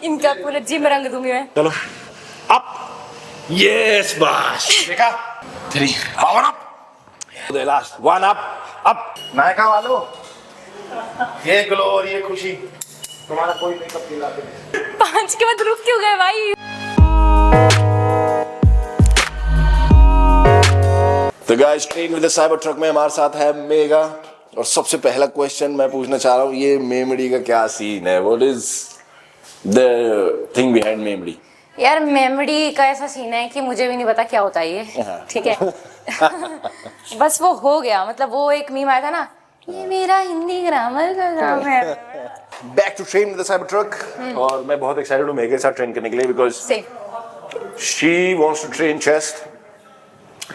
इनका पूरा जिम रंग दूंगी मैं। चलो अप, यस बस देखा 3 power up, the last 1 up Nykaa वालों, ये ग्लो और ये खुशी तुम्हारा कोई मेकअप नहीं लाते। 5 के बाद रुक क्यों गए भाई? तो guys train with the cyber truck में हमारे साथ है मेगा, और सबसे पहला क्वेश्चन मैं पूछना चाह रहा हूँ, ये मेमोरी का क्या सीन है? What is the thing behind memory? यार मेमोरी का ऐसा सीन है कि मुझे भी नहीं पता क्या होता है ये, ठीक है। बस वो हो गया, मतलब वो एक मीम आया था ना, ये मेरा हिंदी ग्रामर का काम है। Back to train with the cyber truck, और मैं बहुत एक्साइटेड हूँ मेगा के साथ ट्रेन करने के लिए, because she wants to train chest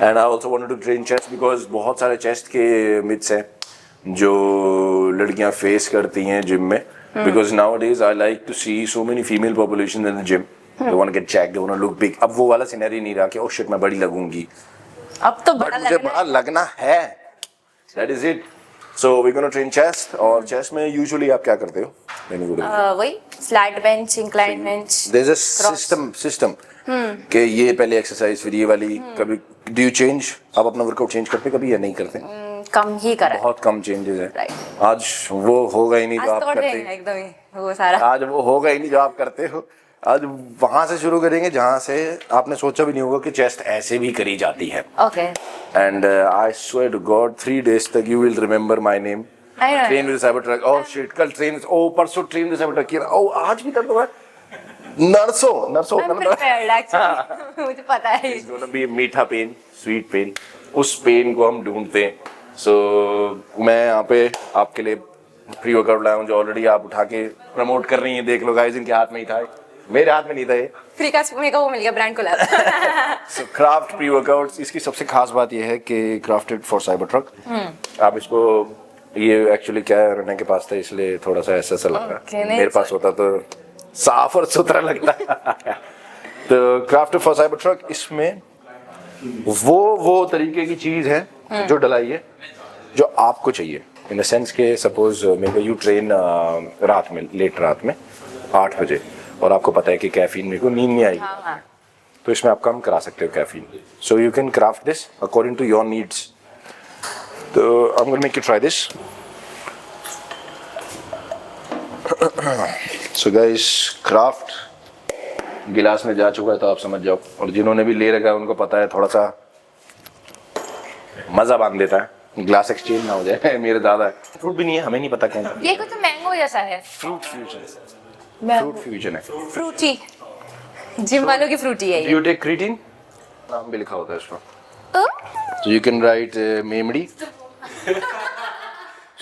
and I also wanted to train chest, because बहुत सारे चेस्ट के मिथ्स हैं जो लड़कियां फेस करती हैं जिम में, because nowadays I like to see so many female population in the gym. They want to get jacked, they want to look big. अब वो वाला सिनेरियो नहीं रहा कि oh shit मैं बड़ी लगूंगी, अब तो बट मुझे बड़ा लगना है, that is it. So we're gonna train chest, और chest में usually आप क्या करते हो? वही flat bench, incline bench. There's a system कि ये पहले एक्सरसाइज फिर ये वाली, कभी do you change? आप अपना वर्कआउट चेंज करते कभी या नहीं करते? कम ही करा है, बहुत कम चेंजेस है। Right. आज वो होगा ही नहीं जो आप करते हैं एकदम ही वो सारा। आज वो होगा ही नहीं जो आप करते हो। आज वहां से शुरू करेंगे जहां से आपने सोचा भी नहीं होगा कि चेस्ट ऐसे भी करी जाती है। Okay. And I swear to God 3 days तक you will remember my name. Train with cyber truck, oh shit कल ट्रेन, ओ परसों ट्रेन विद साइबर ट्रक किया, ओ आज भी कर, नर्सों मुझे पता है It's gonna be मीठा पेन, स्वीट पेन, उस पेन को हम ढूंढते हैं। सो मैं यहाँ पे आपके लिए प्री वर्कआउट लाया हूँ जो ऑलरेडी आप उठा के प्रमोट कर रही हैं, देख लो गाइस, इनके हाथ में ही था, मेरे हाथ में नहीं था ये। फ्री का मेरे को वो मिल गया, ब्रांड को लाया। सो क्राफ्ट प्री वर्कआउट्स, इसकी सबसे खास बात ये है कि क्राफ्टेड फॉर साइबर ट्रक। आप इसको, ये एक्चुअली क्या है, रना के पास था इसलिए थोड़ा सा ऐसा लग रहा है, मेरे पास होता तो साफ और सुथरा लगता। तो क्राफ्टेड फॉर साइबर ट्रक, इसमें वो तरीके की चीज है जो डलाई है जो आपको चाहिए, इन द सेंस के सपोज मेरे को यू ट्रेन रात में, लेट रात में 8 बजे, और आपको पता है कि कैफीन मेरे को नींद नहीं आएगी, तो इसमें आप कम करा सकते हो caffeine. So you can craft this according to your needs. तो I am gonna make you try this. So guys, craft गिलास में जा चुका है तो आप समझ जाओ, और जिन्होंने भी ले रखा है उनको पता है, थोड़ा सा मजा बांध देता है, ग्लास एक्सचेंज ना हो जाए। मेरे दादा है, फ्रूट भी नहीं है, हमें नहीं पता क्या है, ये कुछ मैंगो जैसा है, फ्रूट फ्यूजन है, फ्रूटी, जिम वालों की फ्रूटी है ये। यू टेक क्रिएटिन, नाम भी लिखा होता है इसमें, so you can write memory,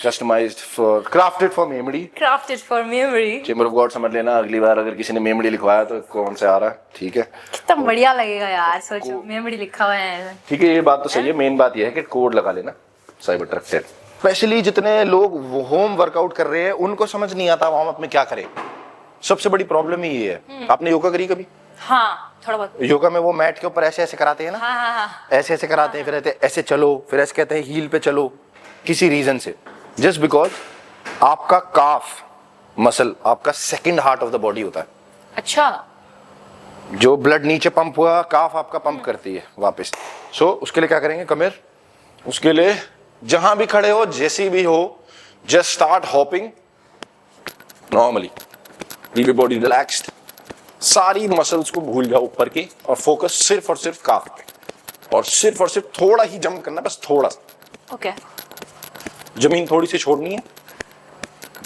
customized for, crafted for memory, crafted for memory। Chamber of God समझ लेना, अगली बार अगर किसी ने मेमोरी लिखवाया तो कौन से आ रहा है, ठीक है? कितना बढ़िया लगेगा यार, सोचो मेमोरी लिखा हुआ है। ठीक है, ये बात तो सही है, मेन बात ये है कि कोड लगा लेना साइबर ट्रक से। स्पेशली जितने लोग होम वर्कआउट कर रहे हैं उनको समझ नहीं आता वार्म अप में क्या करें, सबसे बड़ी प्रॉब्लम ही ये है। आपने योगा करी कभी? हाँ थोड़ा बहुत। योगा में वो मैट के ऊपर ऐसे ऐसे कराते हैं ना, हाँ। ऐसे कराते हैं, फिर कहते हैं ऐसे चलो, फिर ऐसे कहते हैं हील पे चलो, किसी रीजन से, जस्ट बिकॉज आपका काफ मसल आपका second heart of the body होता है। अच्छा। जो ब्लड नीचे पंप हुआ, काफ आपका पंप करती है वापस। सो उसके लिए क्या करेंगे कमेर, उसके लिए जहां भी खड़े हो, जैसी भी हो, just start hopping normally, keep body relaxed, सारी मसल्स को भूल जाओ ऊपर की, और फोकस सिर्फ और सिर्फ काफ पे, और सिर्फ थोड़ा ही जंप करना, बस थोड़ा सा। ओके। जमीन थोड़ी सी छोड़नी है,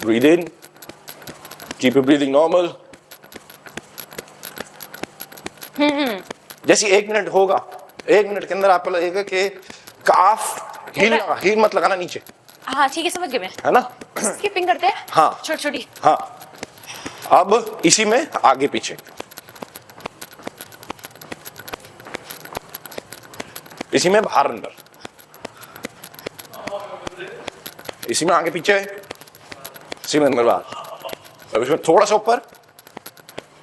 breathe in, keep your breathing normal. जैसे 1 मिनट होगा, 1 मिनट के अंदर आपको लगेगा कि काफ हील मत लगाना नीचे। हाँ ठीक है, समझ गए मैं, है ना? स्किपिंग करते हैं, हाँ छोटी। हाँ, अब इसी में आगे पीछे, इसी में बाहर अंदर, इसी में आगे पीछे, इसी में अंदर बाहर, अब इसमें थोड़ा सा ऊपर,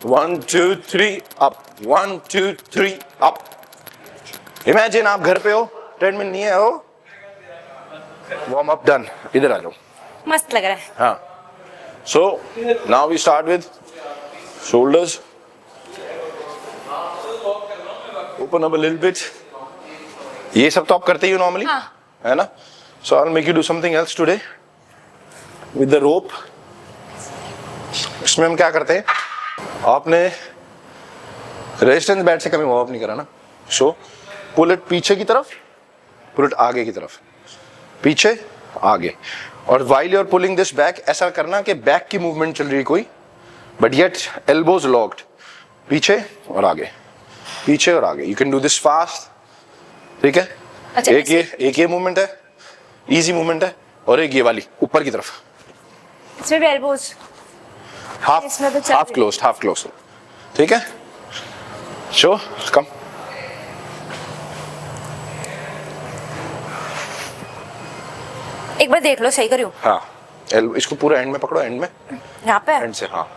1 2 3 अप, 1 2 3 अप। इमेजिन आप घर पे हो, ट्रेडमिल नहीं है, हो वार्म अप डन, इधर आ जाओ, मस्त लग रहा है। हाँ। So now we start with shoulders, open up a little bit. ये सब तो आप करते ही हो नॉर्मली, है ना? So I'll make you do something else today with the rope. इसमें हम क्या करते हैं, आपने रेजिस्टेंस बैंड से कभी वार्म अप नहीं करा ना. सो पुल इट पीछे की तरफ, पुल इट आगे की तरफ, पीछे आगे. और while you're pulling this back, ऐसा करना कि बैक की मूवमेंट चल रही कोई, बट येट एल्बोज लॉक्ड, पीछे और आगे, पीछे और आगे. You can do this fast, ठीक है? अच्छा, एक ये मूवमेंट है, इजी मूवमेंट है, और एक ये वाली ऊपर की तरफ. इसमें भी एल्बोज हाफ क्लोज्ड, ठीक है? शो कम. एक बार देख लो, सही करियो. हाँ, इसको पूरा एंड में पकड़ो, एंड में, यहाँ पे एंड से. हाँ,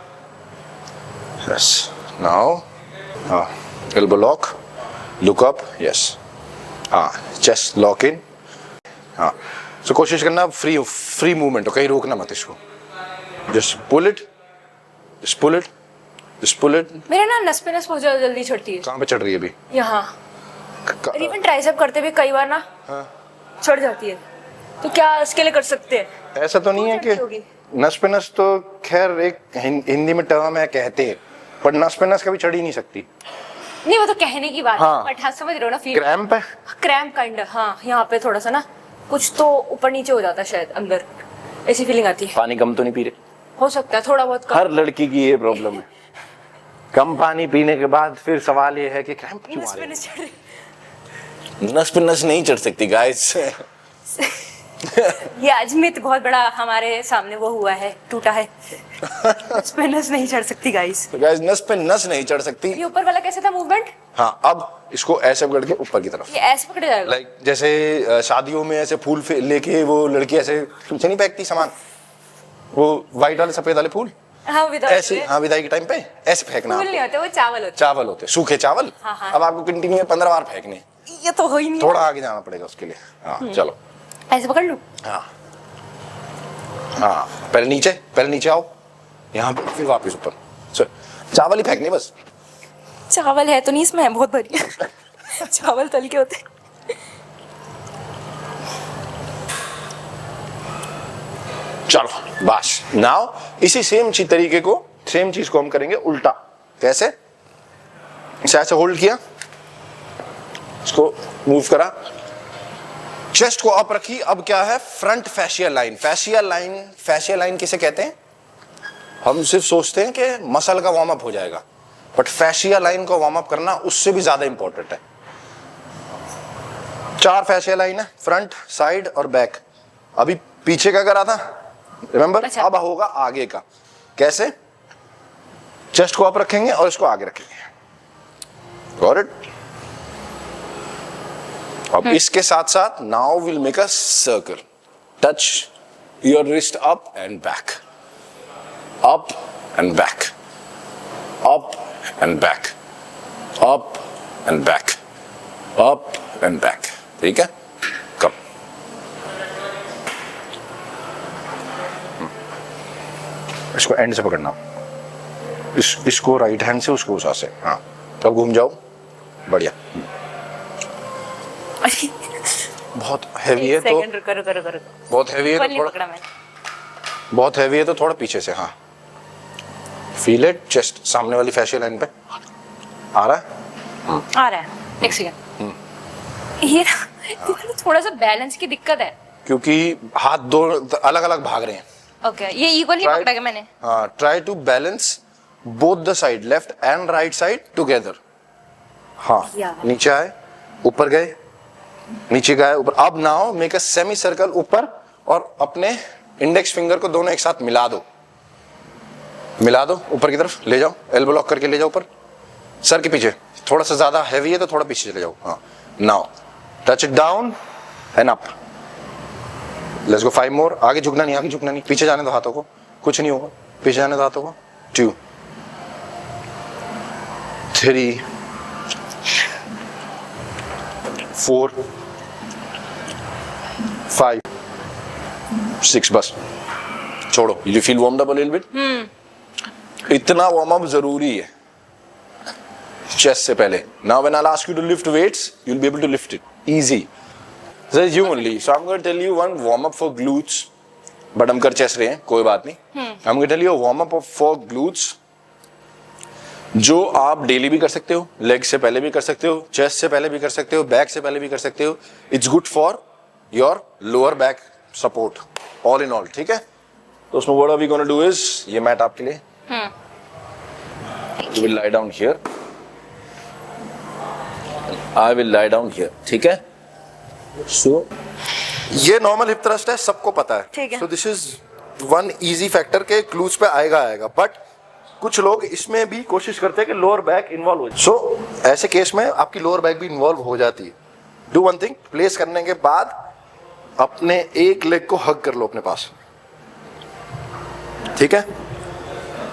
यस. नाउ हाँ, elbow lock, look up, yes. हाँ, चेस्ट लॉक इन. हाँ, सो कोशिश करना फ्री मूवमेंट हो, कहीं रोकना मत इसको. Just pull it, just pull it, just pull it. मेरे ना नस पे नस बहुत ज्यादा जल्दी चढ़ती है. कहाँ पे चढ़ रही है अभी? यहाँ. इवन ट्राइसेप करते भी कई बार ना चढ़ जाती है. तो क्या इसके लिए कर सकते हैं? ऐसा तो नहीं है कि नस पे नस, तो खैर एक हिंदी में टर्म है, कहते हैं, पर नस पे नस कभी चढ़ ही नहीं सकती. नहीं, वो तो कहने की बात है. हाँ. बट हाँ, समझ रहे हो ना, फील क्रैम्प है, क्रैम्प काइंड. हाँ, यहाँ पे थोड़ा सा ना कुछ तो ऊपर नीचे हो जाता है शायद, अंदर ऐसी फीलिंग आती है. पानी कम तो नहीं पी रहे? हो सकता है थोड़ा बहुत कम. हर लड़की की ये प्रॉब्लम है. कम पानी पीने के बाद फिर सवाल ये है कि क्रैम्प क्यों आ रहे हैं? नस पे नस नहीं चढ़ सकती गाइस. ये आज मिथ बहुत बड़ा हमारे सामने वो हुआ है, टूटा है. नस पे नस नहीं चढ़ सकती गाइस. गाइस, नस पे नस नहीं चढ़ सकती. ये ऊपर वाला कैसे था मूवमेंट? हाँ, अब इसको ऐसे पकड़ के ऊपर की तरफ. ये ऐसे पकड़े जाएगा. लाइक जैसे शादियों में ऐसे फूल लेके वो लड़की ऐसे पीछे नहीं फेंकती सामान, वो व्हाइट वाले सफेद वाले फूल. हाँ, ऐसे. हाँ, विदाई के टाइम पे ऐसे फेंकना. फूल नहीं होते, वो चावल होते. चावल होते, सूखे चावल. हाँ, हाँ. अब आपको कंटिन्यू में 15 बार फेंकने. ये तो हो ही नहीं. थोड़ा आगे जाना पड़ेगा उसके लिए. हाँ, चलो ऐसे पकड़ लूं. हाँ हाँ, पहले नीचे आओ, यहाँ पे, फिर वापस ऊपर. चावल ही फेंकने बस. चावल है तो नहीं इसमें, है बहुत बढ़िया. चावल तल के होते. चलो बस. नाउ इसी सेम तरीके को, सेम चीज को हम करेंगे उल्टा. कैसे? इसे ऐसे होल्ड किया, इसको मूव करा, चेस्ट को अप रखी. अब क्या है? Front facial line. Facial line किसे कहते हैं? हम सिर्फ सोचते हैं कि मसल का वार्म अप हो जाएगा, बट फैशियल लाइन को वार्म अप करना उससे भी ज्यादा इंपॉर्टेंट है. 4 फैशियल लाइन है, फ्रंट, साइड और बैक. अभी पीछे का करा था, रिमेंबर? अच्छा. अब होगा आगे का. कैसे? चेस्ट को अप रखेंगे और इसको आगे रखेंगे. Got it? अब इसके साथ साथ now will make a circle. Touch your wrist up and back, up and back, up and back, up and back, up and back. ठीक है? कम. इसको एंड से पकड़ना, इसको राइट हैंड से, उसको उस से. हाँ, तब घूम जाओ. बढ़िया. बहुत हैवी है तो, बहुत हैवी है तो थोड़ा, बहुत हैवी है तो थोड़ा पीछे से. हाँ, फील इट. चेस्ट सामने वाली फैशियल लाइन पे आ रहा है. आ रहा है. एक सेकंड. ये थोड़ा सा बैलेंस की दिक्कत है, क्योंकि हाथ दो अलग अलग भाग रहे हैं. ओके, ये इक्वली पकड़ा है मैंने. हाँ, try to balance both the side, left and right side together. हाँ, नीचे आए, ऊपर गए, नीचे गए, ऊपर. अब now make a semi circle ऊपर, और अपने इंडेक्स फिंगर को दोनों एक साथ मिला दो. ऊपर की तरफ ले जाओ, एल्बो लॉक करके ले जाओ ऊपर, सर के पीछे. थोड़ा सा ज्यादा हैवी है तो थोड़ा पीछे चले जाओ. हाँ, now touch it down and up. Let's go 5 मोर. आगे झुकना नहीं, पीछे जाने दो हाथों को, कुछ नहीं होगा. पीछे जाने दो हाथों को. 2 3 4 5 6. बस छोड़ो. You feel warmed up a little bit. इतना वार्म अप जरूरी है चेस्ट से पहले. Now when I ask you to lift weights, you will be able to lift it easy. This you only. So I'm going to tell you one warm up for glutes. But हम कर chest रहे हैं, कोई बात नहीं. I'm going to tell you a warm up for glutes जो आप daily भी कर सकते हो, लेग से पहले भी कर सकते हो, चेस्ट से पहले भी कर सकते हो, बैक से पहले भी कर सकते हो. It's good for your lower back support, all in all. ठीक है? तो उसमें what are we going to do is, ये मैट आपके लिए. You will lie down here. I will lie down here. ठीक है? So, ये नॉर्मल हिप थ्रस्ट है, सबको पता है. So this is one easy factor के ग्लूट्स पे आएगा. बट कुछ लोग इसमें भी कोशिश करते हैं कि लोअर बैक इन्वॉल्व हो. सो ऐसे केस में आपकी लोअर बैक भी इन्वॉल्व हो जाती है. डू वन थिंग, प्लेस करने के बाद अपने एक लेग को हग कर लो अपने पास. ठीक है?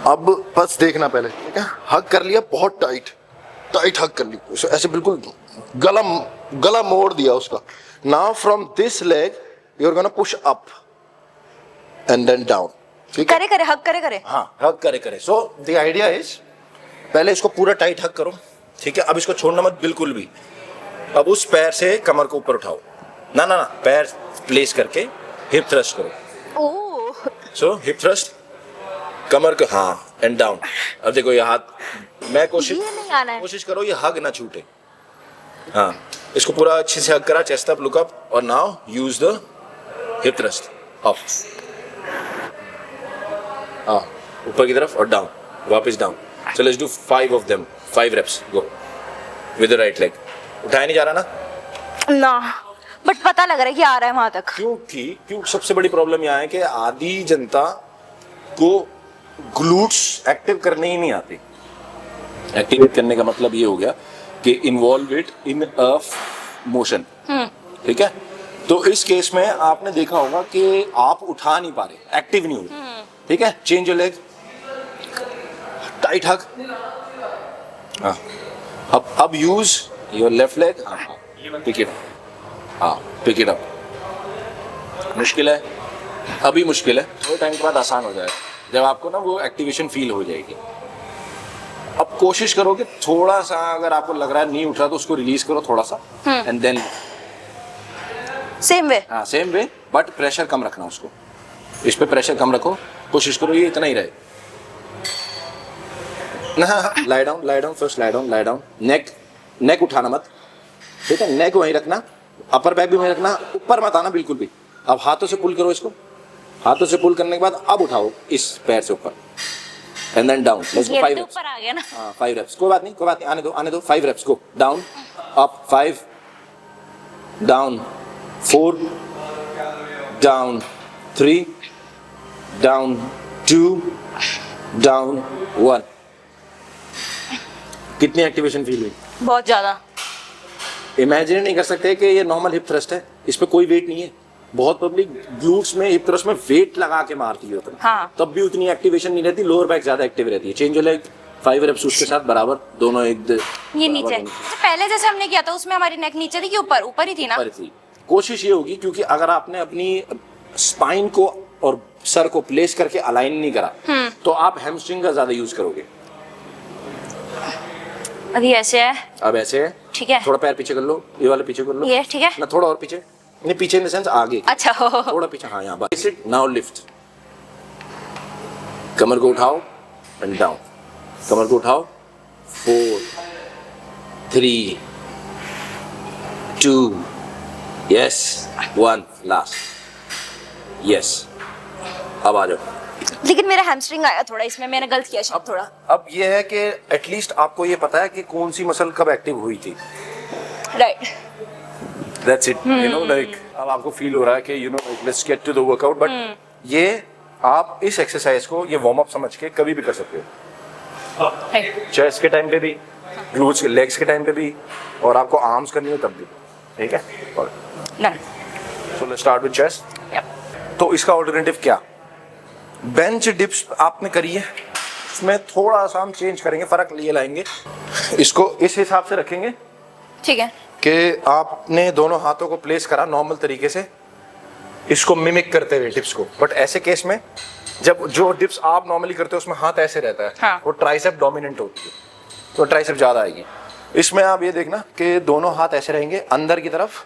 अब बस देखना पहले. ठीक है? हग कर लिया, बहुत टाइट हग कर ली, ऐसे बिल्कुल गला मोड़ दिया उसका. Now from this leg you're gonna push up and then down. ठीक है? करे हग करे. हाँ, हग करे. So the idea is पहले इसको पूरा टाइट हग करो. ठीक है? अब इसको छोड़ना मत बिल्कुल भी. अब उस पैर से कमर को ऊपर उठाओ. ना पैर प्लेस करके हिप थ्रस्ट करो. ओह. So हिप थ्रस्ट, कमर को, हाँ, एंड डाउन. अब देखो ये हाथ, मैं कोशिश करो ये हग ना छूटे. हाँ, इसको पूरा अच्छे से हग करा, चेस्ट अप, लुक अप, और now use the hip thrust up. ऊपर की तरफ और डाउन, वापस down. So let's do 5 of them, 5 reps. Go with the right leg. उठाया नहीं जा रहा ना, बट पता लग रहा है कि आ रहा है वहां तक. क्यों सबसे बड़ी प्रॉब्लम यहाँ है कि आधी जनता को ग्लूट्स एक्टिव करने ही नहीं आती. एक्टिवेट करने का मतलब ये हो गया कि involve it in a motion. ठीक है? तो इस केस में आपने देखा होगा कि आप उठा नहीं पा रहे, एक्टिव नहीं हो रहे. ठीक है? Change your leg, tight hug. अब use your left leg. Pick it up. Pick it up. मुश्किल है, अभी मुश्किल है, थोड़े टाइम के बाद आसान हो जाएगा जब आपको ना वो एक्टिवेशन फील हो जाएगी. अब कोशिश करो कि थोड़ा सा, अगर आपको लग रहा है नहीं उठ रहा तो उसको रिलीज करो थोड़ा सा, एंड देन सेम वे. हाँ, सेम वे, बट प्रेशर कम रखना उसको. इस पे प्रेशर कम रखो, कोशिश करो ये इतना ही रहे. Lie down first, lie down. Neck उठाना मत. ठीक है? नेक वहीं रखना, अपर बैक भी वहीं रखना, ऊपर मत आना बिल्कुल भी. अब हाथों से पुल करो इसको. हाथों से पुल करने के बाद अब उठाओ इस पैर से ऊपर, and then down. Let's go 5 reps. ऊपर आ गया ना. 5 reps. कोई बात नहीं, आने दो. 5 reps. Go down, up, 5, down, 4, down, 3, down, 2, down, 1. कितनी एक्टिवेशन फील हुई? बहुत ज्यादा. इमेजिन नहीं कर सकते कि ये नॉर्मल हिप थ्रस्ट है, इस पे कोई वेट नहीं है. बहुत पब्लिक ग्लूट्स में, हिप थ्रस्ट में वेट लगा के मारती है उतना. हाँ. तब भी उतनी एक्टिवेशन नहीं रहती, लोअर बैक ज्यादा एक्टिव रहती है. चेंज योर लेग, 5 रेप्स उसके साथ बराबर, दोनों एक ये नीचे. तो पहले जैसे हमने किया था उसमें हमारी नेक नीचे थी कि ऊपर ही थी ना. ऊपर थी. कोशिश ये होगी, क्योंकि अगर आपने अपनी स्पाइन को और सर को प्लेस करके अलाइन नहीं करा तो आप हैमस्ट्रिंग का ज्यादा यूज करोगे. अभी ऐसे है. अब ऐसे है. ठीक है? थोड़ा पैर पीछे कर लो, ये वाला पीछे कर लो. ये ठीक है ना? थोड़ा और पीछे, नहीं पीछे इन द सेंस आगे. अच्छा. थोड़ा पीछे. हाँ, यहाँ बस. Now lift. कमर को उठाओ एंड डाउन. कमर को उठाओ. 4, 3, 2, यस, 1, लास्ट. यस. अब आ जाओ. लेकिन मेरा हैमस्ट्रिंग आया थोड़ा इसमें, मैंने गलत किया शायद थोड़ा. अब ये है कि एटलीस्ट आपको ये पता है कि कौन सी मसल कब एक्टिव हुई थी. Right. That's it. You know, like अब आपको फील हो रहा है कि you know, like, let's get to the workout. But ये आप इस एक्सरसाइज को ये वार्म अप समझ के कभी भी कर सकते हो. चेस्ट के टाइम पे भी, ग्लूट्स के, लेग्स के टाइम पे भी, और आपको आर्म्स करनी हो तब भी. ठीक है? So let's start with chest. तो इसका ऑल्टरनेटिव क्या? बेंच डिप्स आपने करी है, इसमें थोड़ा सा हम चेंज करेंगे, फर्क लिए लाएंगे. इसको इस हिसाब से रखेंगे. ठीक है? कि आपने दोनों हाथों को प्लेस करा नॉर्मल तरीके से, इसको मिमिक करते हुए डिप्स को. बट ऐसे केस में जब जो डिप्स आप नॉर्मली करते हो उसमें हाथ ऐसे रहता है, हाँ। वो ट्राइसेप डोमिनेंट होती है, तो ट्राइसेप ज्यादा आएगी। इसमें आप ये देखना कि दोनों हाथ ऐसे रहेंगे अंदर की तरफ,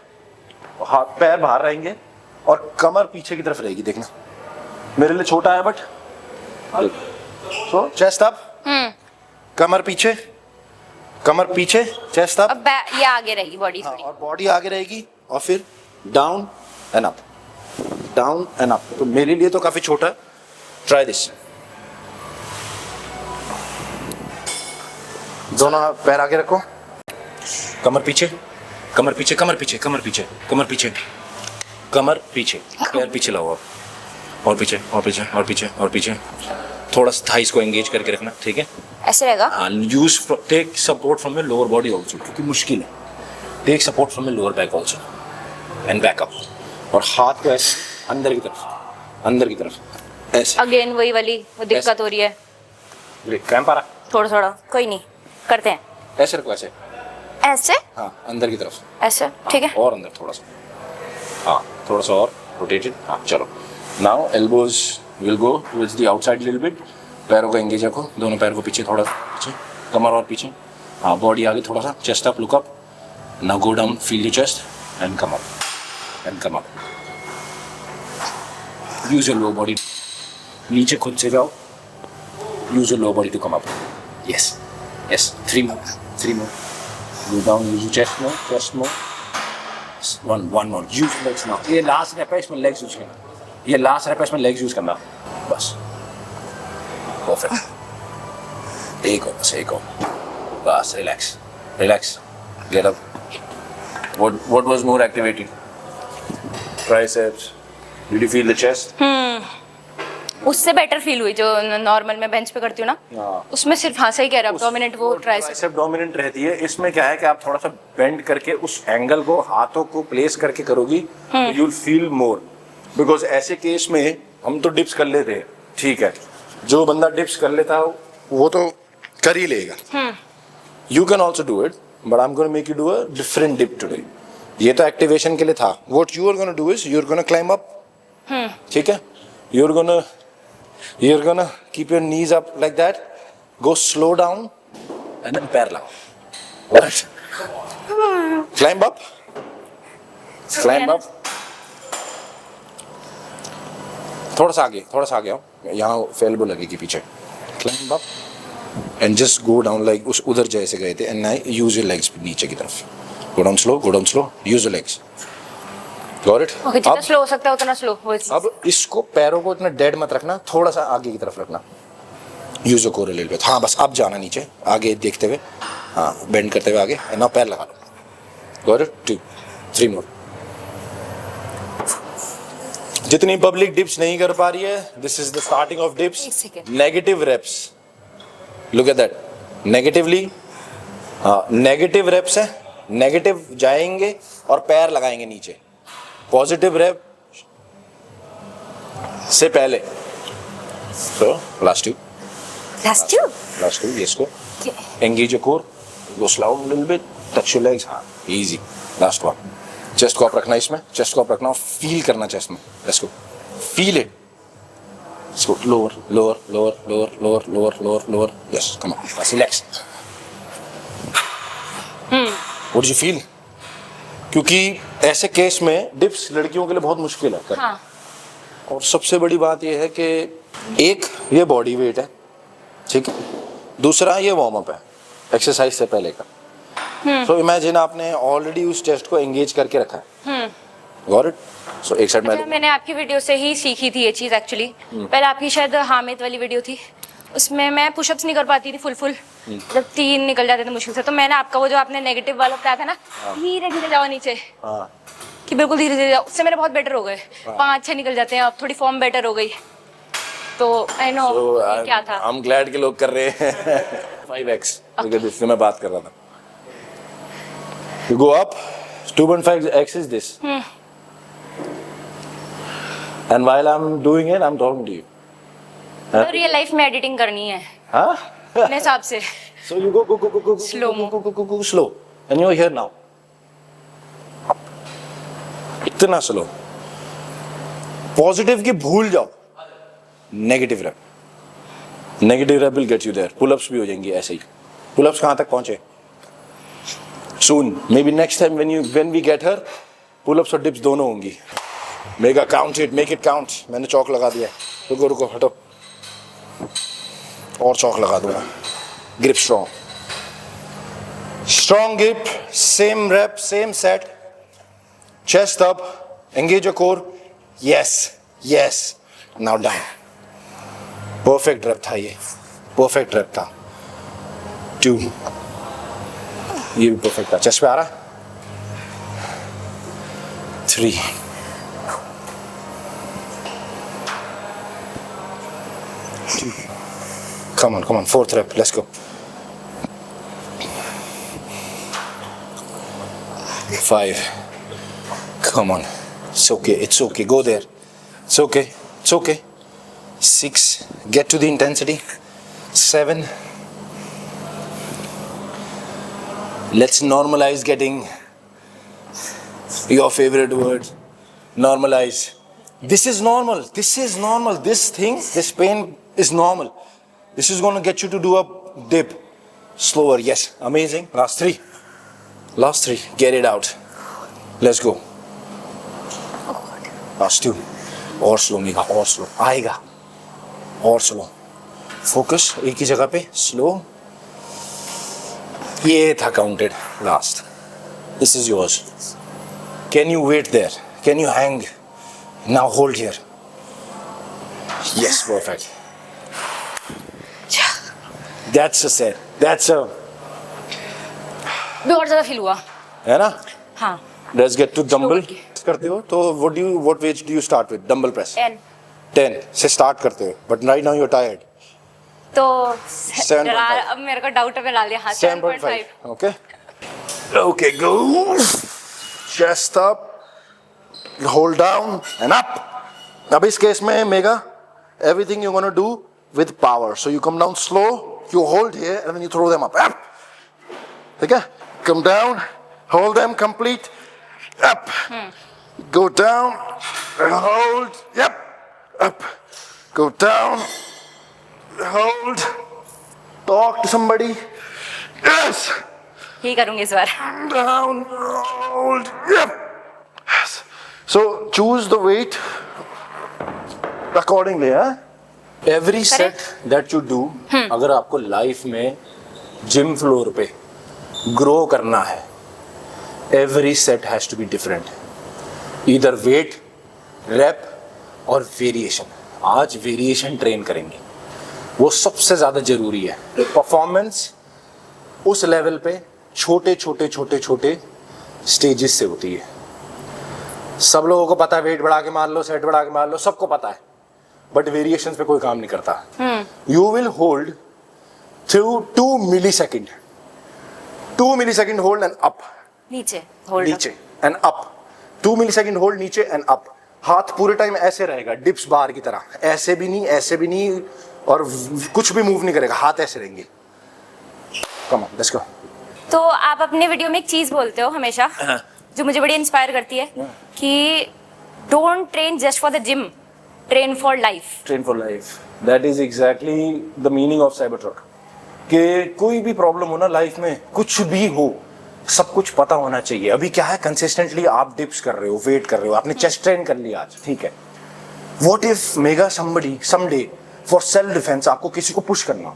हाथ पैर बाहर रहेंगे और कमर पीछे की तरफ रहेगी। देखना मेरे लिए छोटा है बट सो चेस्ट अप, कमर पीछे, कमर पीछे, चेस्ट अप, अब ये आगे रहेगी बॉडी थोड़ी। और बॉडी आगे रहेगी और फिर down and up, down and up. तो मेरे लिए तो काफी छोटा है, ट्राई दिस। दोनों पैर आगे रखो, कमर पीछे, कमर पीछे, कमर पीछे, कमर पीछे, कमर पीछे, कमर पीछे, पैर पीछे लाओ आप, और पीछे और पीछे और पीछे और पीछे। थोड़ा सा थाइस को एंगेज करके रखना, ठीक है? ऐसे रहेगा। हाँ, use take support from your lower body also, क्योंकि मुश्किल है। Take support from your lower back also and back up, और हाथ को ऐसे अंदर की तरफ, अंदर की तरफ ऐसे। अगेन वही वाली वो दिक्कत हो रही है, क्रैम्प आ रहा, थोड़ा थोड़ा, कोई नहीं करते हैं ऐसे रखो, ऐसे, ऐसे, हाँ अंदर की तरफ, ऐसे, ठीक है। और अंदर थोड़ा सा, हाँ थोड़ा सा और रोटेटेड। हाँ चलो, now elbows will go towards the outside little bit. पैरों को एंगेज रखो, दोनों पैर को पीछे, थोड़ा पीछे, कमर और पीछे, हाँ बॉडी आगे थोड़ा सा, chest up, look up, now go down, feel your chest and come up and come up. Use your lower body, नीचे खुद से जाओ, use your lower body to come up. Yes yes, 3 more, 3 more, go down, use your chest more, chest more, one more, use legs now। ये last rap है, इसमें legs use करना, ये last rap है, इसमें लेग्स यूज करना, बस perfect. एक और, बस एक और, बस relax relax, get up. what was more activating? Triceps, did you feel the chest? उससे बेटर फील हुई जो नॉर्मल मैं बेंच पे करती हूँ ना, हाँ। उसमें सिर्फ हाँ सही कह रहा हूँ, डोमिनेंट वो ट्राइसेप। ट्राइसेप डोमिनेंट रहती है। इसमें क्या है कि आप थोड़ा सा बेंड करके उस एंगल को, हाथों को प्लेस करके करोगी, you will feel more. Because ऐसे केस में हम तो डिप्स कर लेते हैं, ठीक है, जो बंदा डिप्स कर लेता है वो तो कर ही लेगा। You can also do it, but I am gonna make you do a different dip today. ये तो एक्टिवेशन के लिए था। What you are gonna do is you are gonna climb up, ठीक है? You're gonna keep your knees up like that, go slow down and then पैर लगाओ, right? Climb up, climb up, थोड़ा सा आगे आओ, यहाँ एल्बो लगेगी पीछे, climb up and just go down like उस उधर जैसे गए थे, and now use your legs नीचे की तरफ, go down slow, use your legs, got it? Okay, जितना स्लो हो सकता है उतना स्लो। अब इसको, पैरों को इतना डेड मत रखना, थोड़ा सा आगे की तरफ रखना, use your core a little bit. हाँ बस अब जाना नीचे, आगे देखते हुए, हाँ बेंड करते हुए आगे, ना पैर लगा लो, गॉट इट? 2 3 मोर। जितनी पब्लिक डिप्स नहीं कर पा रही है, this is the starting of dips. Negative reps, look at that, negatively, negative reps है, नेगेटिव जाएंगे और पैर लगाएंगे नीचे। पॉजिटिव रैप से पहले, so last two, yes go, engage your core, go slow a little bit, touch your legs, हाँ easy, last one। Chest को आप रखना, इसमें चेस्ट को आप रखना और फील करना चेस्ट में, let's go, feel it, let's go, lower, yes, come on, bas relax। What did you feel? क्योंकि ऐसे केस में डिप्स लड़कियों के लिए बहुत मुश्किल है करना। हाँ। और सबसे बड़ी बात यह है कि एक ये बॉडी वेट है, ठीक है, दूसरा ये वार्म अप है एक्सरसाइज से पहले का। सो इमेजिन आपने ऑलरेडी उस चेस्ट को एंगेज करके रखा है, गॉट इट? सो एक साइड में मैंने आपकी वीडियो से ही सीखी थी ये चीज एक्चुअली। पहले आपकी शायद हामिद वाली वीडियो थी, उसमें मैं पुशअप्स नहीं कर पाती थी फुल जब 3 निकल जाते थे मुश्किल से। तो मैंने आपका वो जो आपने नेगेटिव वाला बताया था ना, धीरे धीरे जाओ नीचे, कि बिल्कुल धीरे धीरे जाओ, उससे मेरे बहुत बेटर हो गए, 5-6 निकल जाते हैं, अब थोड़ी फॉर्म बेटर हो गई। तो आई नो क्या था, I'm glad के लोग कर रहे हैं 5x, क्योंकि जिससे मैं बात कर रहा था। You go up, 2.5x is this, and while I'm doing it, I'm talking to you। तो रियल लाइफ में एडिटिंग करनी है, हाँ? अपने हिसाब से। So you go slow, and you're here now। इतना स्लो, पॉजिटिव की भूल जाओ, negative rep. Negative rep will get you there. Pull ups भी हो जाएंगी ऐसे ही. पुल-अप्स कहाँ तक पहुंचे? Soon, maybe next time when we get her, pull-ups और dips दोनों होंगी. Mega count it, make it count. मैंने चौक लगा दिया. रुको रुको हटो. और चौक लगा दूंगा. Grip strong. Strong grip, same rep, same set. Chest up, engage your core. Yes, yes. Now down. Perfect rep था ये. Perfect rep था. 2. ये भी परफेक्ट था. चेस्ट पे आ रहा. 3. Come on. 4th rep. Let's go. 5. Come on. It's okay. Go there. It's okay. 6. Get to the intensity. 7. Let's normalize getting your favorite word. Normalize. This is normal. This thing, this pain is normal. This is going to get you to do a dip. Slower. Yes. Amazing. Last 3. Get it out. Let's go. Last 2. और slow mega. और slow. आएगा. और slow. Focus. एक ही जगह पे. Slow. ये था counted last. This is yours. Can you wait there? Can you hang? Now hold here. Yes, perfect. That's a set. That's a. भी और ज़्यादा फील हुआ. है ना? हाँ. Let's get to dumbbell. करते हो तो what weight do you start with? Dumbbell press. 10 से start करते हो. But right now you're tired. तो 7.5. अब मेरे को डाउट पे डाल दिया. हाँ 7.5. Okay, go. Chest up. Hold down and up. अब इस केस में mega everything you're gonna do with power. So you come down slow, you hold here and then you throw them up. Up. ठीक है? Come down, hold them complete. Up. Go down, hold. Yep. Up. Go down. Hold. Talk to somebody. Yes. ही करूँगी इस बार. Down. Hold. Yep. Yes. So choose the weight accordingly. Every set that you do, अगर आपको life में gym floor पे grow करना है, every set has to be different. Either weight, rep और variation. आज वेरिएशन ट्रेन करेंगे. वो सबसे ज्यादा जरूरी है. परफॉर्मेंस उस लेवल पे छोटे स्टेजेस से होती है. सब लोगों को पता है वेट बढ़ा के मार लो, सेट बढ़ा के मार लो, सबको पता है. बट वेरिएशन पे कोई काम नहीं करता. You will hold through 2 millisecond. 2 millisecond hold and up. नीचे एंड अप. 2 मिलीसेकंड होल्ड नीचे एंड अप. हाथ पूरे टाइम ऐसे रहेगा डिप्स बार की तरह. ऐसे भी नहीं और कुछ भी मूव नहीं करेगा. हाथ ऐसे रहेंगे. Come on let's go. तो आप अपने वीडियो में एक चीज बोलते हो हमेशा जो मुझे बड़ी इंस्पायर करती है कि don't train just for the gym, train for life. That is exactly the meaning of cyber truck. कि कोई भी प्रॉब्लम हो ना लाइफ में, कुछ भी हो, सब कुछ पता होना चाहिए. अभी क्या है, कंसिस्टेंटली आप डिप्स कर रहे हो, वेट कर रहे हो, आपने चेस्ट ट्रेन कर लिया आज, ठीक है. What if mega somebody someday for self defence आपको किसी को पुश करना,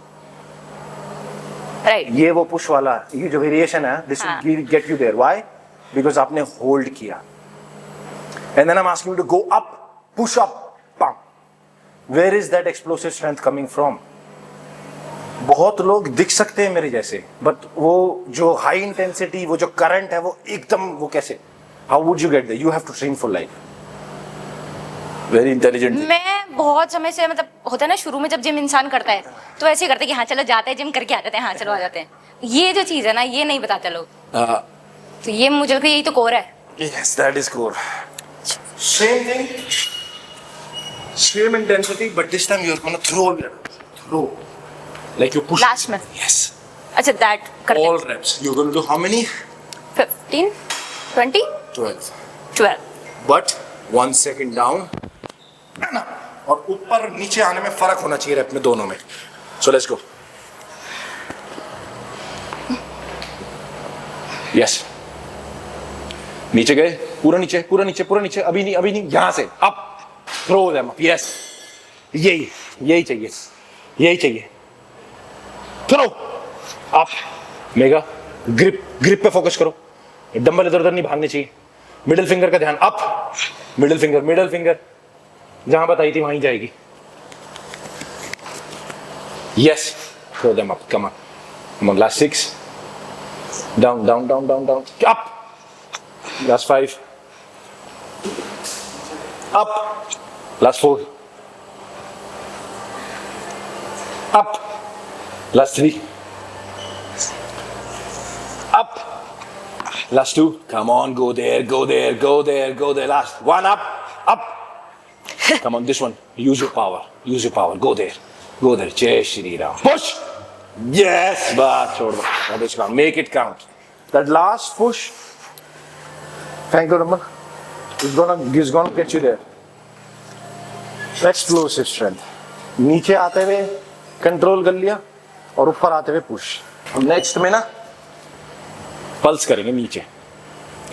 राइट. ये वो पुश वाला, ये जो वेरिएशन है, this will get you there. Why? Because आपने होल्ड किया. And then I am asking you to go up, push up, पम. Where is that explosive strength coming from? बहुत लोग दिख सकते हैं मेरे जैसे, बट वो जो हाई इंटेंसिटी, वो जो करंट है, वो एकदम, वो कैसे, how would you get there? You have to train for life. Very intelligent. मैं बहुत समय से, मतलब होता है ना शुरू में जब जिम इंसान करता है तो ऐसे ही करते हैं कि हाँ चलो जाते हैं जिम करके आ जाते हैं, हाँ चलो आ जाते हैं. ये जो चीज है ना, ये नहीं बताते लोग. तो ये मुझे लगता है यही तो कोर है. Yes, that is core. Same thing, same intensity, but this time you're gonna throw, like you push. Last में. Yes. अच्छा दैट करते हैं. All reps. You're gonna do how many? 15, 20, 12. 12. But 1 second down. And up. और ऊपर नीचे आने में फर्क होना चाहिए रैप में दोनों में। So let's go. यस, नीचे गए, पूरा नीचे पूरा नीचे पूरा नीचे, अभी नहीं, यहां से up, throw them up. Yes, यही चाहिए, थ्रो अप। मेगा ग्रिप पे फोकस करो, डंबल इधर उधर नहीं भागने चाहिए। मिडिल फिंगर का ध्यान, अप, मिडिल फिंगर जहां बताई थी वहीं जाएगी। Yes, throw them up, come on, last 6, down, up, last 5, up, last 4, up, last 3, up, last 2, come on, go there, last 1, up, come on, this one, use your power, go there, Jai Shri Ram, push, yes, baat chhod do, that is count, make it count, that last push, thank you Raman, is gonna get you there, explosive strength, नीचे आते हुए control कर लिया और ऊपर आते हुए push. अब नेक्स्ट में ना पल्स करेंगे,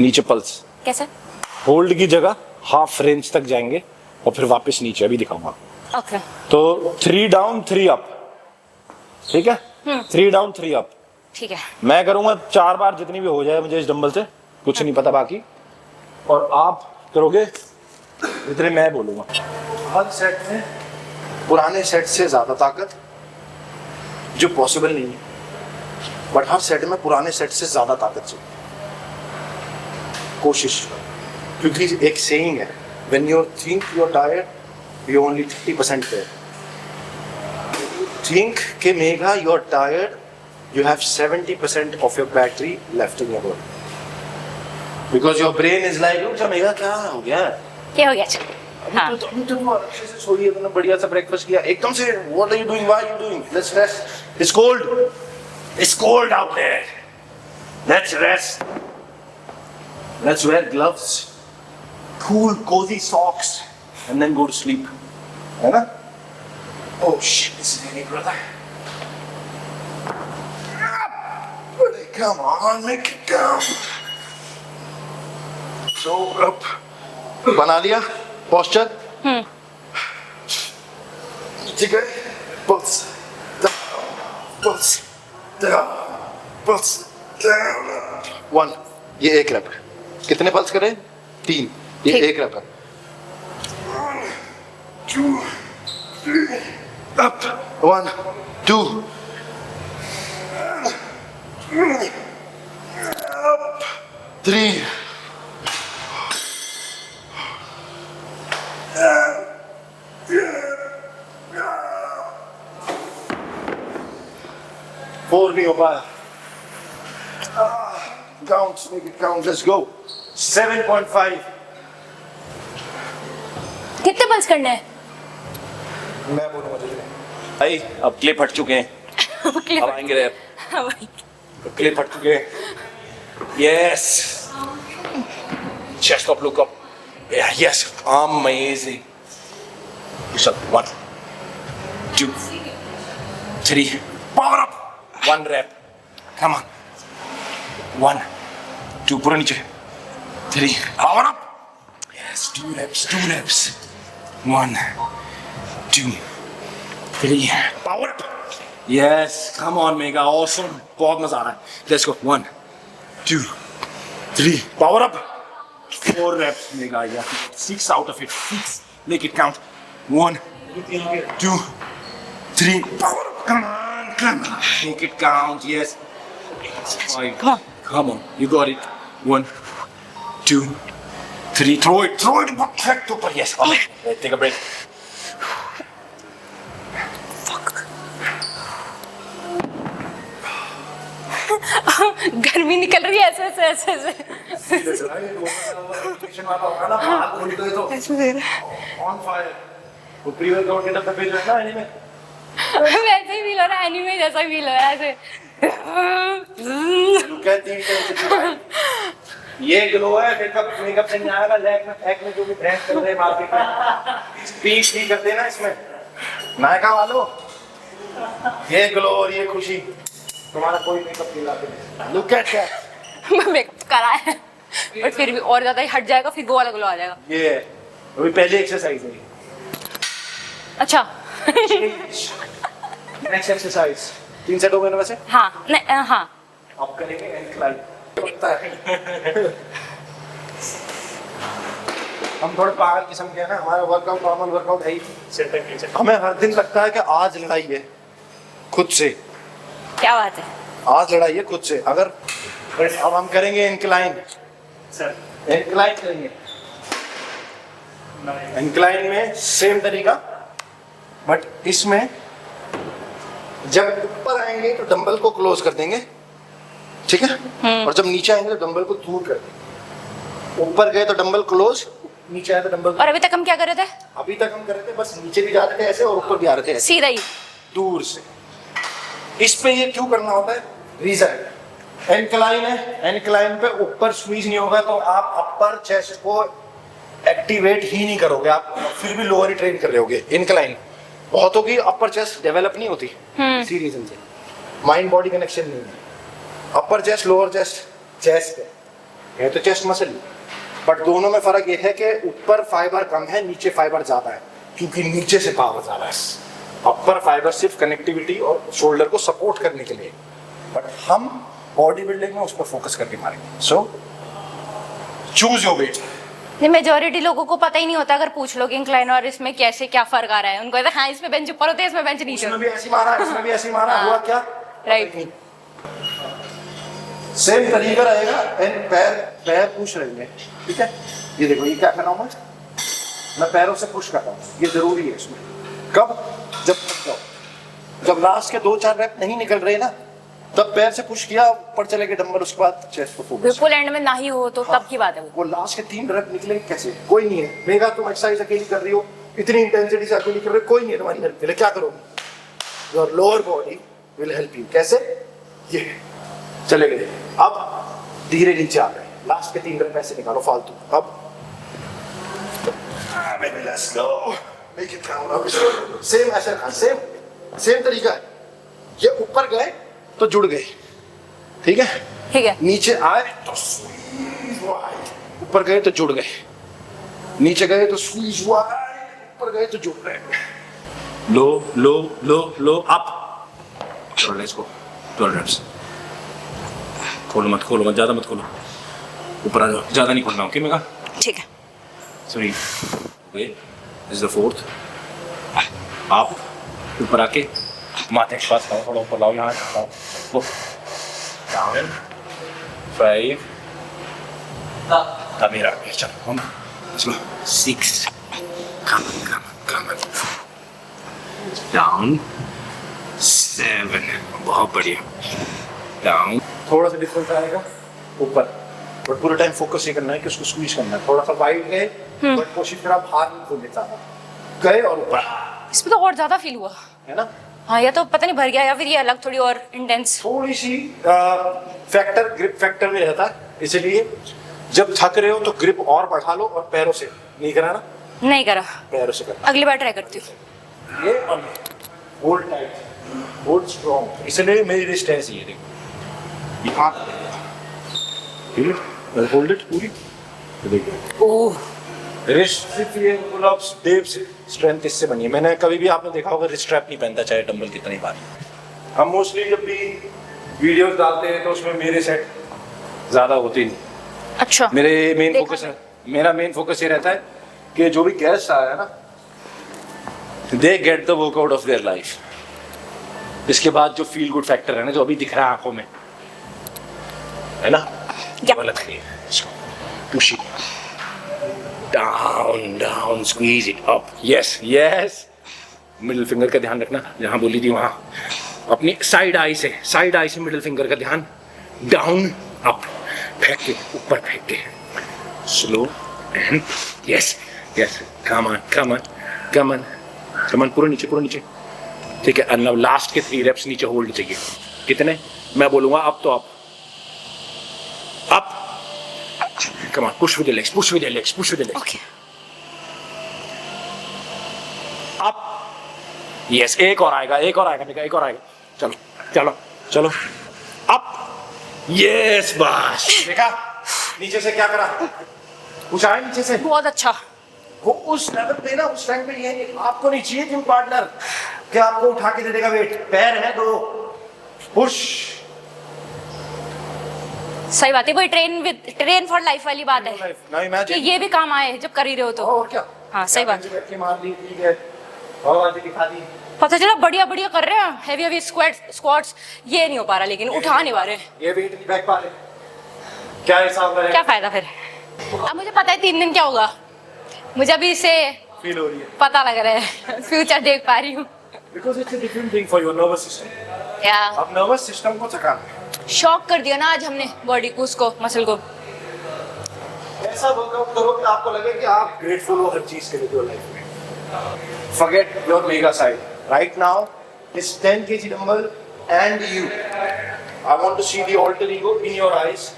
नीचे पल्स। कैसे? होल्ड की जगह हाफ रेंज तक जाएंगे और फिर वापस नीचे, अभी दिखाऊंगा। ओके। तो 3 डाउन 3 अप, ठीक है? 3 डाउन 3 अप, ठीक है। मैं करूंगा 4 बार, जितनी भी हो जाए मुझे इस डंबल से, कुछ नहीं पता बाकी, और आप करोगे जितने मैं बोलूंगा। हर सेट में पुराने सेट से ज्यादा ताकत, जो पॉसिबल नहीं है, बट हर सेट में पुराने सेट से ज्यादा ताकत चाहिए, कोशिश। क्योंकि एक सेइंग है, when you think you are tired you only 30% there, think के मेगा you are tired you have 70% of your battery left in your body, because your brain is like, "अच्छा मेगा क्या हो गया? क्या हो गया?" हाँ। अभी तो अच्छे से सोइए, तुमने बढ़िया सा ब्रेकफास्ट किया, एकदम से what are you doing? Why are you doing? Let's rest. It's cold out there. Let's rest. Let's wear gloves, cool cozy socks, and then go to sleep. है ना? Oh shit, this is heavy, brother. Come on, make it count. So up. बना लिया posture. नीचे गए, pulse down, pulse down, pulse down. 1, ये एक rap. कितने pulse करें? 3, ये एक रैप है। 1, 2, 3, up. 1, 2. Up, 3, 4 नहीं हो पाया। Count, make it count. Let's go. 7.5. कितने पल्स करने हैं? मैं बोलूँगा तुझे। भाई अब क्लिप हट चुके हैं। अब आएंगे रैप। क्लिप हट चुके हैं। Yes. Chest up, look up. Yeah, yes. Amazing. Push up. 1, 2, 3. Power up. 1 rep. Come on. 1, 2. पूरा नीचे. 3. Power up. Yes. 2 reps. 1, 2, 3. Power up. Yes, come on, Mega, awesome. बहुत मजा आ रहा है. Let's go. 1, 2, 3. Power up. 4 reps, Mega. Yeah, 6 out of it. 6. Make it count. 1, 2, 3. Power up. Come on. Make it count. Yes. 5. Come on. You got it. 1, 2, 3. Throw it. Perfect. Yes. Okay. Take a break. गर्मी निकल रही है ऐसे On fire. वो pre-workout के डब्बे पे जो है ना एनीमे, वैसे ही फील हो रहा है, एनीमे जैसा फील हो रहा है ऐसे। look at the intensity. ये ग्लो है, मेकअप से नहीं आएगा। लेग में फेक में जो भी ब्रांड चल रहे हैं मार्केट में, स्पीच नहीं करते ना इसमें नायका वालों। ये ग्लो और ये खुशी तुम्हारा कोई मेकअप नहीं लाते। Look at that. मेकअप करा है बट फिर भी और ज्यादा ही हट जाएगा, फिर वो वाला ग्लो आ जाएगा। ये अभी पहली एक्सरसाइज है। अच्छा नेक्स्ट एक्सरसाइज 3 सेट हो गए ना वैसे। हाँ नहीं हाँ आप करेंगे इंक्लाइन। हम थोड़े पागल किस्म के हैं ना, हमारा वर्कआउट नॉर्मल वर्कआउट है ही। हमें हर दिन लगता है कि आज लड़ाई है खुद से। क्या बात है। आज लड़ाई है खुद से। अगर अब हम करेंगे इंक्लाइन, इंक्लाइन करेंगे। इंक्लाइन में सेम तरीका, बट इसमें जब ऊपर आएंगे तो डंबल को क्लोज कर देंगे, ठीक है, और जब नीचे आएंगे तो डंबल को दूर कर देंगे। ऊपर गए तो डंबल क्लोज, नीचे आए तो डंबल। और अभी तक हम क्या कर रहे थे? अभी तक हम कर रहे थे बस नीचे भी जा रहे थे ऐसे और ऊपर भी आ रहे थे ऐसे, सीधा ही दूर से। इस पे ये क्यों करना होता है? रीजन इंक्लाइन है, इंक्लाइन पे ऊपर स्क्वीज नहीं होगा तो आप अपर चेस्ट को एक्टिवेट ही नहीं करोगे, आप फिर भी लोअर ही ट्रेन कर रहे होगे। इंक्लाइन बहुतों की अपर चेस्ट डेवलप नहीं होती इसी रीजन से, माइंड बॉडी कनेक्शन नहीं है। अपर चेस्ट लोअर चेस्ट चेस्ट है तो चेस्ट मसल, बट दोनों में फर्क ये है कि ऊपर फाइबर कम है, नीचे फाइबर ज्यादा है, क्योंकि नीचे से पावर ज्यादा है। अपर फाइबर सिर्फ कनेक्टिविटी और शोल्डर को सपोर्ट करने के लिए, बट हम बॉडी बिल्डिंग में उस पर फोकस करके मारेंगे। So choose your weight. नहीं, मेजोरिटी लोगों को पता ही नहीं होता। अगर पूछ लो कि इंक्लाइन और इसमें कैसे क्या फर्क आ रहा है, उनको हाँ इसमें बेंच ऊपर होते हैं, इसमें बेंच नीचे। इसमें भी ऐसी मारा, इसमें भी ऐसी मारा, हुआ क्या? राइट। सेम तरीका रहेगा। पैर पैर पुश रहेंगे, ठीक है। ये देखो, ये क्या कर रहा हूँ मैं पैरों से पुश कर रहा हूँ, ये जरूरी है इसमें। कब? जब थक जाओ, जब लास्ट के 2-4 रैप नहीं निकल रहे ना, तब पैर से पुश किया, ऊपर चले गए डंबल, उसके बाद चेस्ट को फोकस। फुल एंड में ना ही हो तो तब की बात है वो लास्ट के 3 रैप निकले कैसे? कोई नहीं है। मेगा तुम एक्सरसाइज अकेली कर रही हो, इतनी इंटेंसिटी से अकेली कर रही हो, कोई नहीं है तुम्हारी हेल्प के लिए। क्या करोगे? Your lower body will help you. कैसे? ये चले गए, अब धीरे नीचे आ गए। लास्ट के 3 रैप ऐसे निकालो फालतू। अब baby, let's go. Make it count. अब सेम ऐसे रखा, सेम तरीका है। ये ऊपर गए तो जुड़ गए, ठीक है, ठीक है। नीचे आए तो स्क्वीज वाइड, ऊपर गए तो जुड़ गए, नीचे गए तो स्क्वीज वाइड, ऊपर गए तो जुड़ गए। लो लो लो लो अप। चलो लेट्स गो। 12 reps। खोलो मत, ज्यादा मत खोलो, ऊपर आ जाओ, ज्यादा नहीं खोलना, ओके मेगा? ठीक है। Sorry, this is the 4th। आप ऊपर आके माथे के पास लाओ, थोड़ा ऊपर लाओ, यहाँ लाओ, वो डाउन 5। अब मेरा चलो हम चलो 6। Come down 7। बहुत बढ़िया। डाउन थोड़ा सा डिफरेंस आएगा ऊपर, बट पूरे टाइम फोकस ये करना है कि उसको स्क्वीज करना है। थोड़ा सा वाइड गए, बट कोशिश करा बाहर नहीं खोलने जाना, गए और ऊपर। इसमें तो और ज्यादा फील हुआ है ना? हाँ, या तो पता नहीं भर गया या फिर ये अलग थोड़ी और इंटेंस। थोड़ी सी फैक्टर, ग्रिप फैक्टर भी रहता है, इसलिए जब थक रहे हो तो ग्रिप और बढ़ा लो, और पैरों से नहीं करा ना, नहीं करा, पैरों से करना। अगली बार ट्राई करती हूँ। ये होल्ड टाइट, होल्ड स्ट्रॉन्ग, इसलिए मेरी रिस्ट ऐसी है, देखो ये हाथ, ठीक है, होल्ड इट पूरी, देखिए ओह, रिस्ट सिर्फ ये पुल अप्स, डिप्स, स्ट्रेंथ इससे बनी है। मैंने कभी भी आपने देखा होगा रिस्ट स्ट्रैप नहीं पहनता, चाहे डंबल कितनी बार। हम मोस्टली जब भी वीडियोस डालते हैं तो उसमें मेरे सेट ज़्यादा होते नहीं। अच्छा। मेरा मेन फोकस ये रहता है कि जो भी गेस्ट आया है ना, they get the workout of their life. इसके बाद जो फील गुड फैक्टर है ना, जो अभी दिख रहा है आंखों में, है ना, गलत है। Push it down, down, squeeze it up. Yes yes, middle finger का ध्यान रखना, जहां बोली थी वहां। अपनी साइड आई से मिडिल फिंगर का ध्यान, डाउन अप, फेंक के ऊपर, फेंक के slow and yes yes, come on, पूरा नीचे, ठीक है। अब लास्ट के 3 रेप्स नीचे होल्ड चाहिए। कितने? मैं बोलूंगा अप तो up, Come on, push with your legs, push with your legs, push with your legs. Okay. Up. Yes, एक और आएगा, एक और आएगा, एक और आएगा. चलो, चलो, चलो. Up. Yes, बस. देखा नीचे से क्या करा, उछाला नीचे से. बहुत अच्छा. वो उस लेवल पे ना, उस टाइम पे ये आपको नहीं चाहिए जिम पार्टनर कि आपको उठा के दे देगा वेट. पैर है दो, पुश. सही बात है, कोई ट्रेन फॉर लाइफ वाली बात है नाउ कि इमेजिन. ये भी काम आए जब कर ही रहे हो तो. और क्या. हाँ, सही बात. बैठ के मार ली, ठीक है. और आज दिखा दी. पता चला बढ़िया बढ़िया कर रहे हैं, हेवी हेवी स्क्वाट्स. ये नहीं हो पा रहा, लेकिन उठा नहीं पा रहे. ये वेट नहीं बैठ पा रहे. क्या हिसाब करें. क्या फायदा फिर. अब मुझे पता है 3 दिन क्या होगा. मुझे अभी से फील हो रही है. पता लग रहा है, फ्यूचर देख पा रही हूँ. Because it's a different thing for your nervous system. या अब नर्वस सिस्टम को थकाना है. शॉक कर दिया ना आज हमने बॉडी को, उसको, मसल को. ऐसा वर्कआउट करो कि आपको लगे कि आप ग्रेटफुल हो हर चीज के लिए जो लाइफ में. Forget your mega side. Right now, this 10 kg dumbbell and you. I want to see the alter ego in your eyes.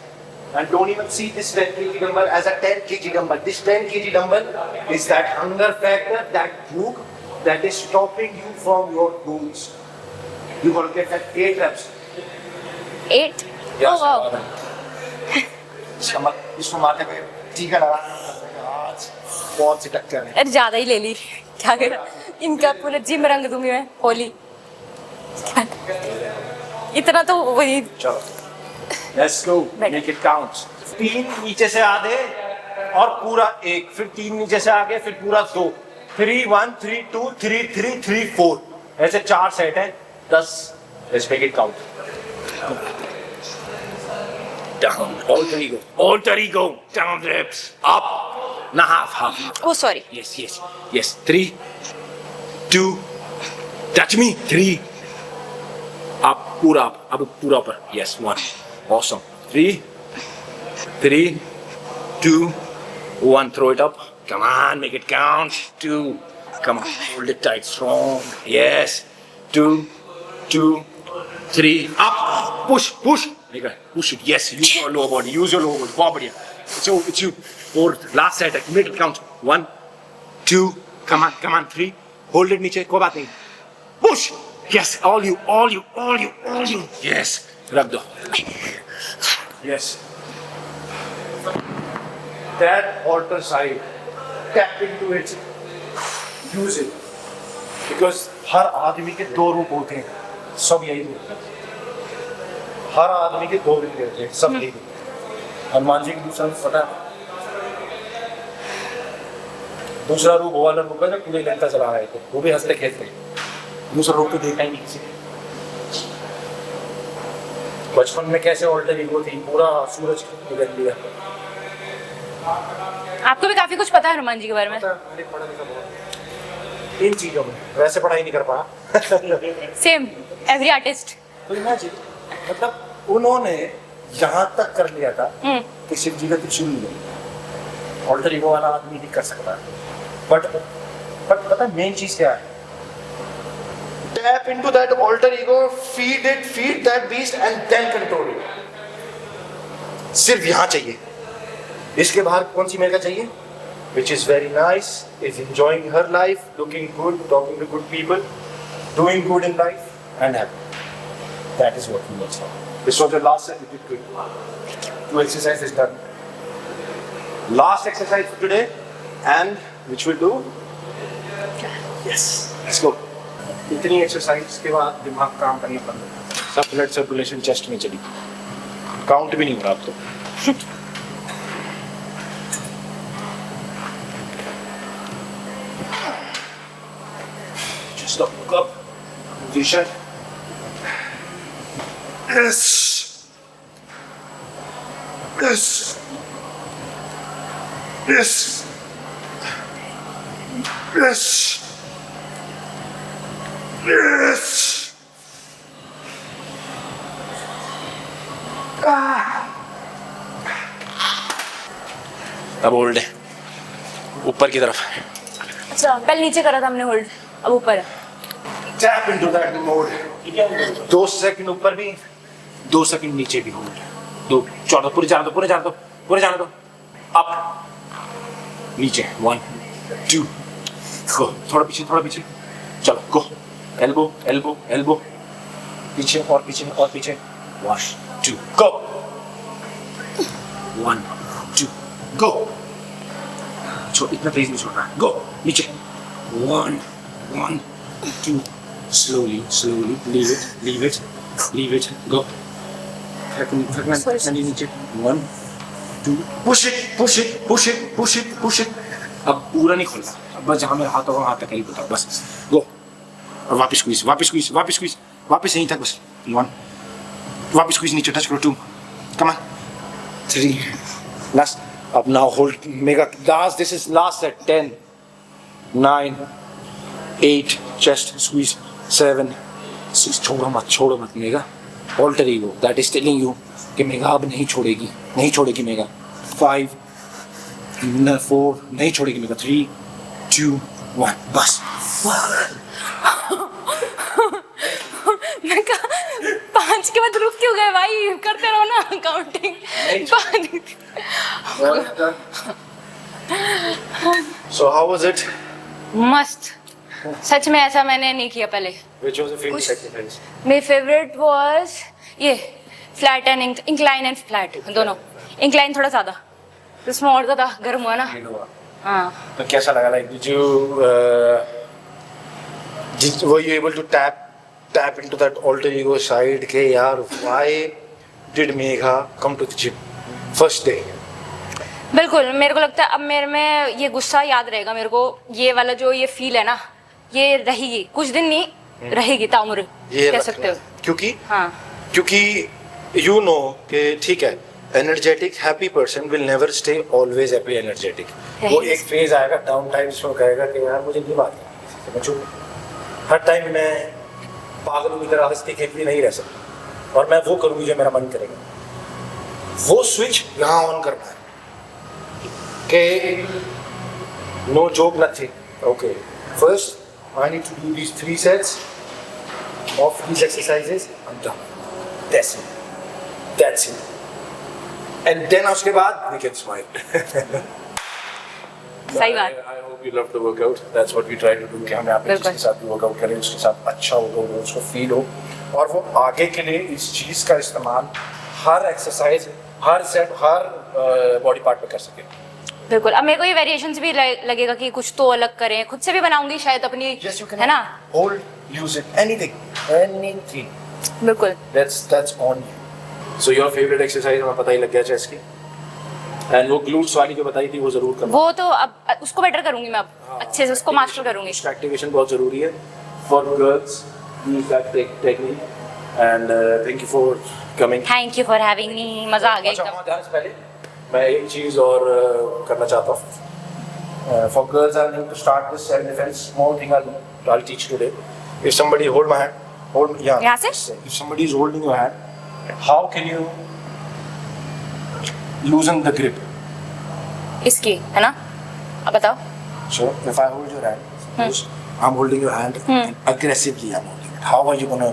And don't even see this 10 kg dumbbell as a 10 kg dumbbell. This 10 kg dumbbell is that hunger factor, that hook that is stopping you from your goals. You got to get that 8 reps. 8. Oh wow. इसको मारते हुए टीका लगा. आज बहुत सी टक्कर है. अरे ज्यादा ही ले ली, क्या करें. इनका पूरा जिम रंग दूंगी मैं, होली. इतना तो वही. चलो. Let's go. Make it count. 3 नीचे से आधे और पूरा 1, फिर 3 नीचे से आगे, फिर पूरा 2. 3 1 3 2 3 3 3 4. ऐसे 4 सेट है. 10. Let's make it count. Down, alter ego, alter ego. Down reps, up. Now half. Oh sorry. Yes. 3, 2. Touch me. 3. Up, पूरा up. अब पूरा ऊपर. Yes, 1. Awesome. 3, 2, 1. Throw it up. Come on, make it count. 2. Come on, hold it tight, strong. Yes. 2, 3. Up. Push. Push it. Yes. Use your lower body. बहुत बढ़िया. It's you. 4. Last set. Make it count. 1, 2. Come on. 3. Hold it नीचे. कोई बात नहीं. Push. Yes. All you. Yes. रख दो. Yes. That alter side. Tap into it. Use it. Because हर आदमी के 2 रूप होते हैं. सब यही रूप है. हर आदमी के 2 रूप होते हैं. सब यही. हनुमान जी की दूसरा रूप पता है. दूसरा रूप वो वाला रूप है जो पूरे लंका चला रहे थे. वो भी हंसते खेलते. दूसरा रूप तो देखा ही नहीं किसी ने. बचपन में कैसे ऑल्टर ईगो थी, पूरा सूरज निकल लिया. आपको भी काफी कुछ पता है हनुमान जी के बारे में. मैंने पढ़ा लिखा बहुत इन चीजों में. वैसे पढ़ाई नहीं कर पाया. Same every artist. तो इमेजिन, मतलब उन्होंने यहाँ तक कर लिया था कि शिव जी का त्रिशूल नहीं. ऑल्टर ईगो वाला आदमी नहीं कर सकता. बट पता है मेन चीज क्या है. Tap into that alter ego, feed that beast and then control it. सिर्फ यहाँ चाहिए. इसके बाहर कौन सी मेगा चाहिए? Which is very nice, is enjoying her life, looking good, talking to good people, doing good in life and happy. That is what we want. This was the last set. You did good. 2 exercises done. Last exercise for today, and which we'll do. Yes. Let's go. इतनी exercise के बाद दिमाग काम करना बंद हो. सब blood circulation chest में चली. काउंट भी नहीं हो रहा अब तो. Just look up. Position. Yes. अब होल्ड है ऊपर की तरफ. अच्छा, पहले नीचे करा था हमने होल्ड, अब ऊपर है. Tap into that mode. 2 second ऊपर भी, 2 सेकंड नीचे भी होल्ड. 2 14 पूरे जाने दो. up, नीचे, 1, 2, go, थोड़ा पीछे, चलो, go, elbow, पीछे और पीछे, 1, 2, go, 1, 2, go, इतना तेज नहीं छोड़ना, go, नीचे, 1, 2, slowly, leave it, go, फेंकना नीचे, 1, 2, push it, अब पूरा नहीं खोलना, अब बस जहाँ मेरा हाथ होगा वहाँ तक ही होता, बस, go, और वापस squeeze, वापस यहीं तक बस, 1, वापस squeeze नीचे, touch करो, 2, come on, 3, last, अब now hold, mega, this is last set, 10, 9, 8, chest, squeeze, 7, 6, छोड़ो मत mega, alter ego, that is telling you कि मेगा अब नहीं छोड़ेगी मेगा, 5, 4, नहीं छोड़ेगी मेगा, 3, 2, 1, बस. मैं कहा 5 के बाद रुक क्यों गए भाई, करते रहो ना counting. So how was it? मस्त, सच में ऐसा मैंने नहीं किया पहले. Which was your favorite exercise? मेरी फेवरेट वाज ये flat and incline and flat दोनों. इंक्लाइन थोड़ा ज्यादा, उसमें और ज्यादा गर्म हुआ ना. हाँ. तो कैसा लगा, like were you able to tap into that alter ego side के यार why did Megha come to the gym first day? बिल्कुल, मेरे को लगता है अब मेरे में ये गुस्सा याद रहेगा मेरे को, ये वाला जो ये फील है ना, ये रहेगी कुछ दिन नहीं, रहेगी ताउम्र, कह सकते हो. क्योंकि you know कि ठीक है, energetic happy person will never stay always happy energetic. वो एक फेज आएगा डाउन टाइम्स में, कहेगा कि यार मुझे नहीं बात करनी, मैं चुप, हर टाइम मैं पागलों की तरह हंसती खेलती नहीं रह सकता, और मैं वो करूँगी जो मेरा मन करेगा. वो स्विच यहाँ ऑन करना है कि no joke nothing, okay, first I need to do these 3 sets of these exercises. I'm done. That's it. And then उसके बाद we can smile. सही बात. I hope you love the workout. That's what we try to do. कि हम यहाँ पे जिसके साथ भी workout करें, उसके साथ अच्छा होगा, उसको feel हो, और वो आगे के लिए इस चीज़ का इस्तेमाल हर exercise, हर set, हर body part पे कर सके. बिल्कुल, अब मेरे को ये वेरिएशंस भी लगेगा कि कुछ तो अलग करें, खुद से भी बनाऊंगी शायद अपनी, है ना. Hold, use it, anything. बिल्कुल. That's on you. So your favorite exercise हमें पता ही लग गया चेस्ट की, and वो glutes वाली जो बताई थी वो जरूर करना. वो तो अब उसको बेटर करूंगी मैं, अब अच्छे से उसको मास्टर करूंगी. उसका एक्टिवेशन बहुत जरूरी है for girls. Use that technique, and thank you for coming. Thank you for having me, मजा आ गया अच्छा, एकदम. वहाँ जाने से पहले मैं एक चीज और करना चाहता हूँ. For girls, I need to start this self-defense. Small thing I'll teach today. If somebody hold my hand, यहाँ से? If somebody is holding your hand, how can you loosen the grip? इसकी, है ना, अब बताओ. So if I hold your hand, suppose I'm holding your hand and aggressively I'm holding it. How are you gonna?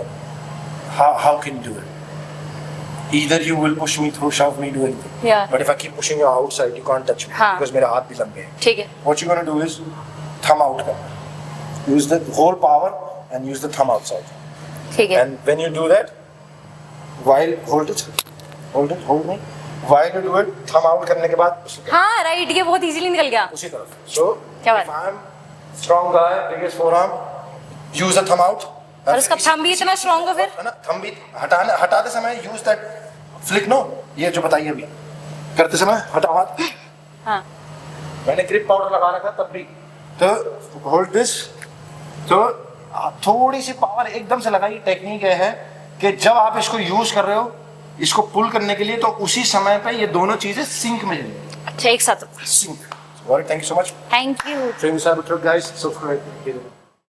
How can you do it? Either you will push me through, shove me, do anything. Yeah. But if I keep pushing you outside, you can't touch me because मेरे हाथ भी लंबे हैं. ठीक है. What you're gonna do is thumb out करना. Use the whole power and use the thumb outside. ठीक है. And when you do that, while hold me. While you do it, thumb out करने के बाद उसी तरफ. हाँ राइट, ये बहुत इजीली निकल गया. उसी तरफ. So क्या बात? if I'm strong guy, biggest forearm, use the thumb out. और उसका थंब भी इतना स्ट्रॉन्ग है फिर, है ना, थंब भी हटाते समय use that flick, no, ये जो बताइए अभी करते समय हटाओ हाथ. हाँ. मैंने ग्रिप पाउडर लगा रखा तब भी, तो होल्ड दिस, तो थोड़ी सी पावर एकदम से लगाइए. टेक्निक ये है कि जब आप इसको यूज कर रहे हो, इसको पुल करने के लिए, तो उसी समय पे ये दोनों चीजें सिंक में जाएंगी. अच्छा, एक साथ. Sync. Thank you so much. Thank you. Train Cybertruck guys, subscribe.